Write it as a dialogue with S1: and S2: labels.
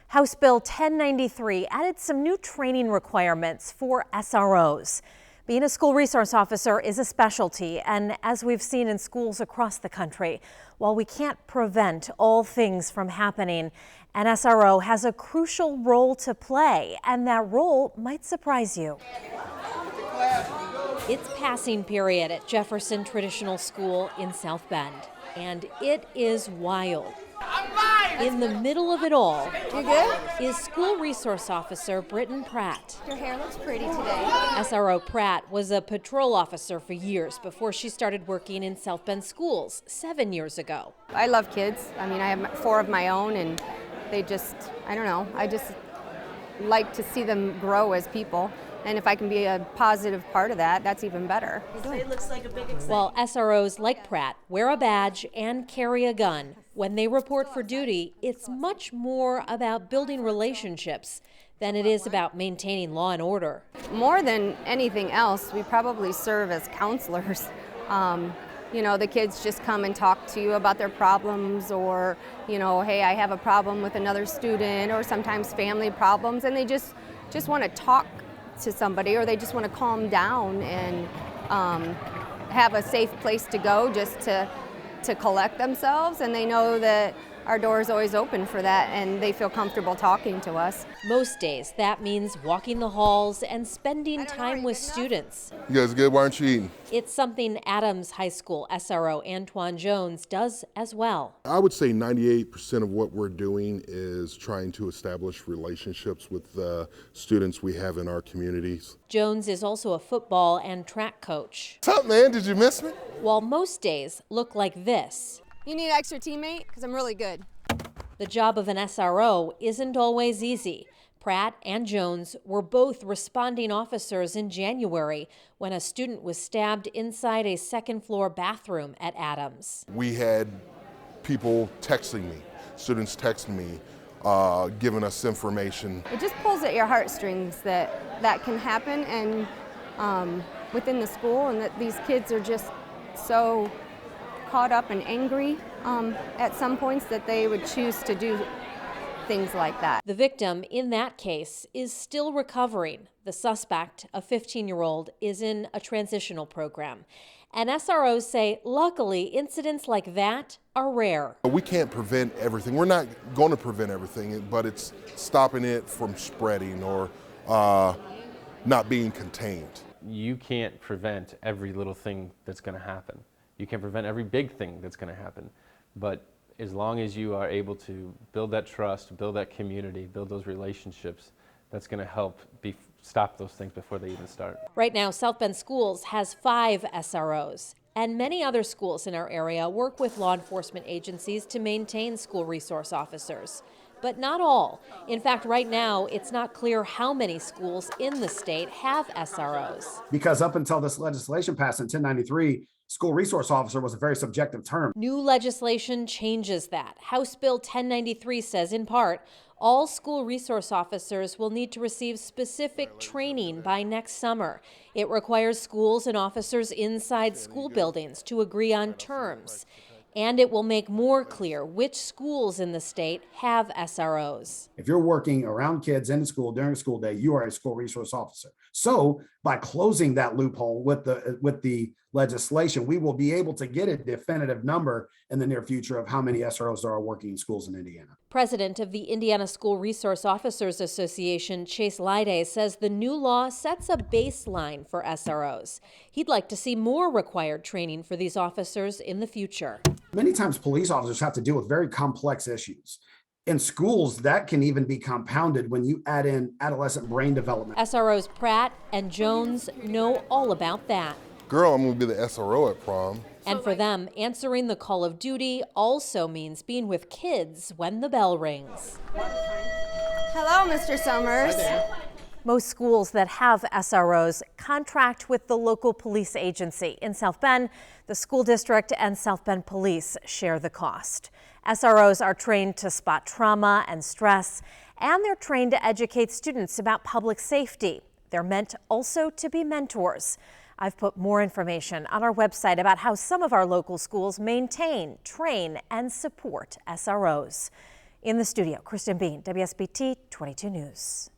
S1: House Bill 1093 added some new training requirements for SROs. Being a school resource officer is a specialty, and as we've seen in schools across the country, while we can't prevent all things from happening, an SRO has a crucial role to play, and that role might surprise you. It's passing period at Jefferson Traditional School in South Bend, and it is wild. In the middle of it all is School Resource Officer Britton Pratt.
S2: Your hair looks pretty today.
S1: SRO Pratt was a patrol officer for years before she started working in South Bend schools 7 years ago.
S2: I love kids. I mean, I have 4 of my own, and they just, I don't know, I just like to see them grow as people. And if I can be a positive part of that, that's even better.
S1: It looks like a big excitement. While SROs like Pratt wear a badge and carry a gun, when they report for duty, it's much more about building relationships than it is about maintaining law and order.
S2: More than anything else, we probably serve as counselors. You know, the kids just come and talk to you about their problems, or, you know, hey, I have a problem with another student, or sometimes family problems, and they just want to talk to somebody, or they just want to calm down and have a safe place to go just to collect themselves, and they know that our door is always open for that, and they feel comfortable talking to us.
S1: Most days that means walking the halls and spending time with students.
S3: You guys good? Why aren't you eating?
S1: It's something Adams High School SRO Antoine Jones does as well.
S3: I would say 98% of what we're doing is trying to establish relationships with the students we have in our communities.
S1: Jones is also a football and track coach.
S3: What's up, man? Did you miss me?
S1: While most days look like this.
S2: You need an extra teammate? Because I'm really good.
S1: The job of an SRO isn't always easy. Pratt and Jones were both responding officers in January when a student was stabbed inside a second-floor bathroom at Adams.
S3: We had people texting me, students texting me, giving us information.
S2: It just pulls at your heartstrings that can happen, and within the school, and that these kids are just so caught up and angry at some points that they would choose to do things like that.
S1: The victim in that case is still recovering. The suspect, a 15-year-old, is in a transitional program. And SROs say, luckily, incidents like that are rare.
S3: We can't prevent everything. We're not going to prevent everything, but it's stopping it from spreading or not being contained.
S4: You can't prevent every little thing that's going to happen. You can prevent every big thing that's going to happen, but as long as you are able to build that trust, build that community, build those relationships, that's going to help stop those things before they even start.
S1: Right now, South Bend Schools has 5 SROs, and many other schools in our area work with law enforcement agencies to maintain school resource officers. But not all. In fact, right now, it's not clear how many schools in the state have SROs.
S5: Because up until this legislation passed in 1093, school resource officer was a very subjective term.
S1: New legislation changes that. House Bill 1093 says, in part, all school resource officers will need to receive specific training by next summer. It requires schools and officers inside school buildings to agree on terms. And it will make more clear which schools in the state have SROs.
S5: If you're working around kids in the school during a school day, you are a school resource officer. So by closing that loophole with the legislation, we will be able to get a definitive number in the near future of how many SROs there are working in schools in Indiana.
S1: President of the Indiana School Resource Officers Association, Chase Lyday, says the new law sets a baseline for SROs. He'd like to see more required training for these officers in the future.
S5: Many times police officers have to deal with very complex issues. In schools, that can even be compounded when you add in adolescent brain development.
S1: SROs Pratt and Jones know all about that.
S3: Girl, I'm going to be the SRO at prom.
S1: And for them, answering the call of duty also means being with kids when the bell rings.
S2: Hello, Mr. Summers.
S1: Most schools that have SROs contract with the local police agency. In South Bend, the school district and South Bend Police share the cost. SROs are trained to spot trauma and stress, and they're trained to educate students about public safety. They're meant also to be mentors. I've put more information on our website about how some of our local schools maintain, train, and support SROs. In the studio, Kristen Bean, WSBT 22 News.